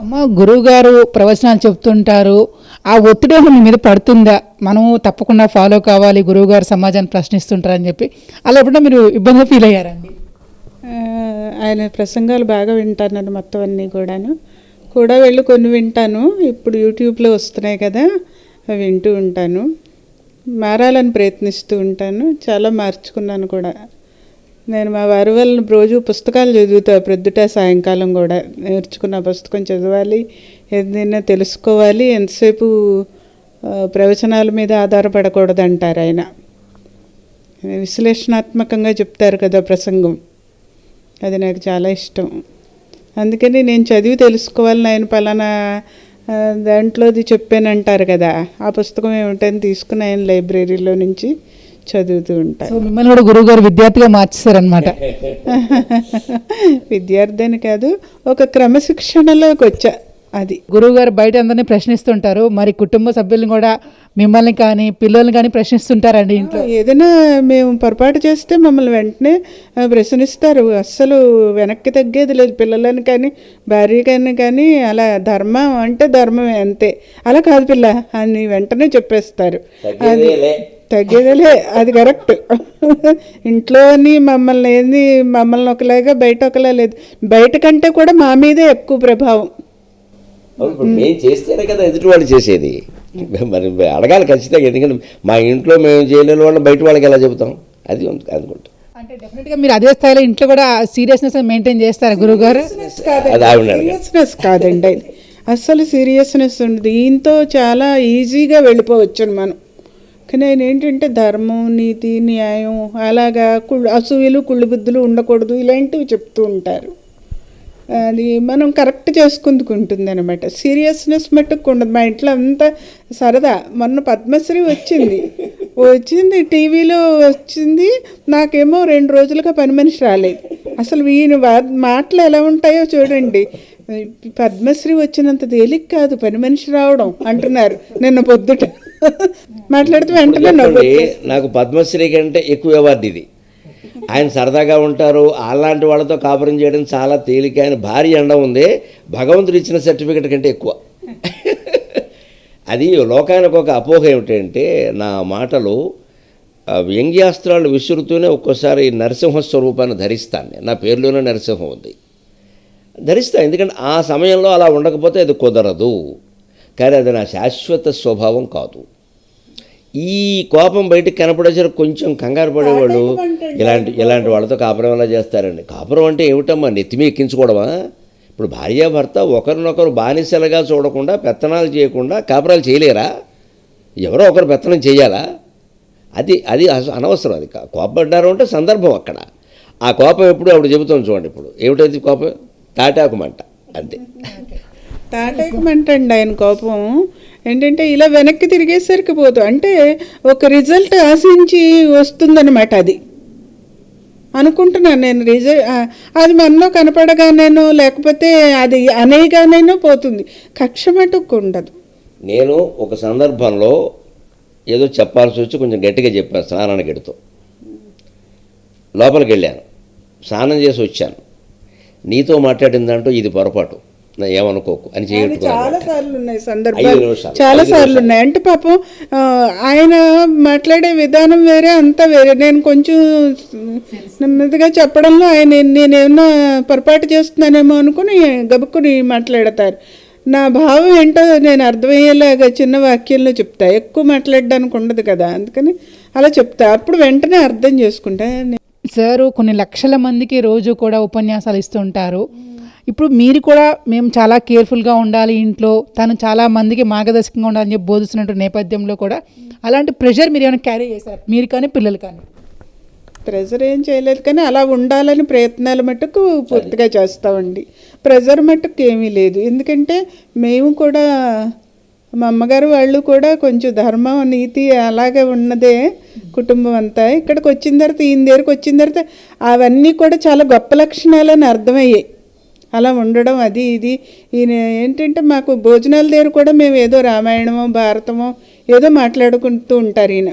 అమ్మ, గురువు గారు ప్రవచనాలు చెప్తుంటారు, ఆ ఒత్తిడి ఏమో మీ మీద పడుతుందా? మనము తప్పకుండా ఫాలో కావాలి, గురువు గారు సమాజాన్ని ప్రశ్నిస్తుంటారని చెప్పి అలా ఎప్పుడన్నా మీరు ఇబ్బందిగా ఫీల్ అయ్యారండి? ఆ, ఆయన ప్రసంగాలు బాగా వింటాను మొత్తం అన్నీ కూడా వెళ్ళి కొన్ని వింటాను. ఇప్పుడు యూట్యూబ్లో వస్తున్నాయి కదా, అవి వింటూ ఉంటాను. మారాలని ప్రయత్నిస్తూ ఉంటాను. చాలా మార్చుకున్నాను కూడా. నేను మా వారి వల్ల రోజు పుస్తకాలు చదువుతా, ప్రొద్దుట సాయంకాలం కూడా. నేర్చుకున్న పుస్తకం చదవాలి, ఏదైనా తెలుసుకోవాలి. ఎంతసేపు ప్రవచనాల మీద ఆధారపడకూడదు అంటారు ఆయన. విశ్లేషణాత్మకంగా చెప్తారు కదా ప్రసంగం, అది నాకు చాలా ఇష్టం. అందుకని నేను చదివి తెలుసుకోవాలని ఆయన పలానా దాంట్లోది చెప్పానంటారు కదా, ఆ పుస్తకం ఏమిటని తీసుకుని ఆయన లైబ్రరీలో నుంచి చదువుతూ ఉంటాను. సో మిమ్మల్ని కూడా గురువు గారు విద్యార్థిగా మార్చేశారనమాట. విద్యార్థి అని కాదు, ఒక క్రమశిక్షణలోకి వచ్చా. అది గురువు గారు బయట అందరినీ ప్రశ్నిస్తుంటారు, మరి కుటుంబ సభ్యులను కూడా మిమ్మల్ని కానీ పిల్లల్ని కానీ ప్రశ్నిస్తుంటారండి ఇంట్లో? ఏదైనా మేము పొరపాటు చేస్తే మమ్మల్ని వెంటనే ప్రశ్నిస్తారు. అస్సలు వెనక్కి తగ్గేది లేదు. పిల్లలని కానీ భార్యకని కానీ అలా ధర్మం అంటే ధర్మమే అంతే, అలా కాదు పిల్ల అని వెంటనే చెప్పేస్తారు. అది తగ్గేదేలే, అది కరెక్ట్. ఇంట్లోని మమ్మల్ని ఒకలాగా బయట ఒకలా లేదు. బయట కంటే కూడా మా మీదే ఎక్కువ ప్రభావం. మేము చేస్తేనే కదా ఎదుటి వాళ్ళు చేసేది. మరి అడగాలి ఖచ్చితంగా, ఎందుకంటే మా ఇంట్లో మేము చేయలేని వాళ్ళని బయట వాళ్ళకి ఎలా చెబుతాం? అది అనుకుంటా. అంటే డెఫినెట్గా మీరు అదే స్థాయిలో ఇంట్లో కూడా సీరియస్నెస్ మెయింటైన్ చేస్తారు గురువు గారు? సీరియస్నెస్ కాదండి, అస్సలు సీరియస్నెస్ ఉండదు. దీంతో చాలా ఈజీగా వెళ్ళిపోవచ్చు మనం. కానీ ఆయన ఏంటంటే ధర్మం, నీతి, న్యాయం, అలాగా అసూయలు, కుళ్ళు బుద్ధులు ఉండకూడదు, ఇలాంటివి చెప్తూ ఉంటారు. అది మనం కరెక్ట్ చేసుకుందుకుంటుంది అనమాట. సీరియస్నెస్ మట్టుకు ఉండదు. మా ఇంట్లో అంతా సరదా. మొన్న పద్మశ్రీ వచ్చింది టీవీలో వచ్చింది, నాకేమో 2 రోజులుగా పని మనిషి రాలేదు. అసలు ఈయన మాటలు ఎలా ఉంటాయో చూడండి. పద్మశ్రీ వచ్చినంత తేలిక కాదు పని మనిషి రావడం అంటున్నారు నిన్న పొద్దుట మాట్లాడితే. వెంటనే నాకు పద్మశ్రీ కంటే ఎక్కువ అవార్డు ఇది. ఆయన సరదాగా ఉంటారు, అలాంటి వాళ్ళతో కాపురం చేయడం చాలా తేలిక. ఆయన భార్య ఎండ ఉంది, భగవంతుడు ఇచ్చిన సర్టిఫికెట్ కంటే ఎక్కువ. అది లోకానికి ఒక అపోహ ఏమిటంటే, నా మాటలు వ్యంగ్యాస్త్రాలు విసురుతూనే ఒక్కోసారి నరసింహ స్వరూపాన్ని ధరిస్తాను. నా పేరులోనే నరసింహం ఉంది, ధరిస్తాను. ఎందుకంటే ఆ సమయంలో అలా ఉండకపోతే అది కుదరదు. కానీ అది నా శాశ్వత స్వభావం కాదు. ఈ కోపం బయటకు కనపడేసరికి కొంచెం కంగారు పడేవాళ్ళు ఇలాంటి వాళ్ళతో కాపురం ఎలా చేస్తారండి. కాపురం అంటే ఏమిటమ్మా, నెత్తిమీ ఎక్కించుకోవడమా? ఇప్పుడు భార్యాభర్త ఒకరినొకరు బానిసలుగా చూడకుండా, పెత్తనాలు చేయకుండా కాపురాలు చేయలేరా? ఎవరో ఒకరు పెత్తనం చేయాలా? అది అనవసరం. అది కోపడ్డారు అంటే సందర్భం అక్కడ. ఆ కోపం ఎప్పుడు అప్పుడు చెబుతాం చూడండి. ఇప్పుడు ఏమిటైతే కోపం? తాటాకుమంట, అంతే. తాటాకుమంట అండి ఆయన కోపం. ఏంటంటే ఇలా వెనక్కి తిరిగేసరికి పోతూ, అంటే ఒక రిజల్ట్ ఆశించి వస్తుందన్నమాట. అది అనుకుంటున్నాను నేను. అది మనలో కనపడగానేనో లేకపోతే అది అనేగానేనో పోతుంది, కక్ష మటుకు ఉండదు. నేను ఒక సందర్భంలో ఏదో చెప్పాల్సి వచ్చి కొంచెం గట్టిగా చెప్పాను. స్నానానికి వెడుతూ లోపలికి వెళ్ళాను, స్నానం చేసి వచ్చాను. నీతో మాట్లాడిందంటూ ఇది పొరపాటు, ఏమనుకోకు అని చాలా సార్లు ఉన్నాయి సందర్భాలు, చాలా సార్లు ఉన్నాయి. అంటే పాపం ఆయన మాట్లాడే విధానం వేరే, అంతా వేరే. నేను కొంచెం నెమ్మదిగా చెప్పడంలో ఆయన నేనేమన్నా పొరపాటు చేస్తున్నానేమో అనుకుని గబుక్కుని మాట్లాడతారు. నా భావం ఏంటో నేను అర్థమయ్యేలాగా చిన్న వాక్యంలో చెప్తా, ఎక్కువ మాట్లాడడానికి ఉండదు కదా, అందుకని అలా చెప్తా. అప్పుడు వెంటనే అర్థం చేసుకుంటా. సారు కొన్ని లక్షల మందికి రోజు కూడా ఉపన్యాసాలు ఇస్తుంటారు. ఇప్పుడు మీరు కూడా మేము చాలా కేర్ఫుల్గా ఉండాలి ఇంట్లో, తను చాలా మందికి మార్గదర్శకంగా ఉండాలని చెప్పి బోధిస్తున్నట్టు నేపథ్యంలో కూడా అలాంటి ప్రెషర్ మీరు ఏమైనా క్యారీ చేశారు, మీరు కానీ పిల్లలు కానీ? ప్రెజర్ ఏం చేయలేదు, కానీ అలా ఉండాలని ప్రయత్నాలు మట్టుకు పూర్తిగా చేస్తామండి. ప్రెజర్ మట్టుకు ఏమీ లేదు. ఎందుకంటే మేము కూడా, మా అమ్మగారు వాళ్ళు కూడా కొంచెం ధర్మం, నీతి అలాగే ఉన్నదే కుటుంబం అంతా. ఇక్కడికి వచ్చిన తర్వాత, ఈయన దగ్గరికి వచ్చిన తర్వాత అవన్నీ కూడా చాలా గొప్ప లక్షణాలని అర్థమయ్యాయి. అలా ఉండడం, అది ఇది. ఈయన ఏంటంటే మాకు భోజనాల దగ్గర కూడా మేము ఏదో రామాయణమో భారతమో ఏదో మాట్లాడుకుంటూ ఉంటారు ఈయన.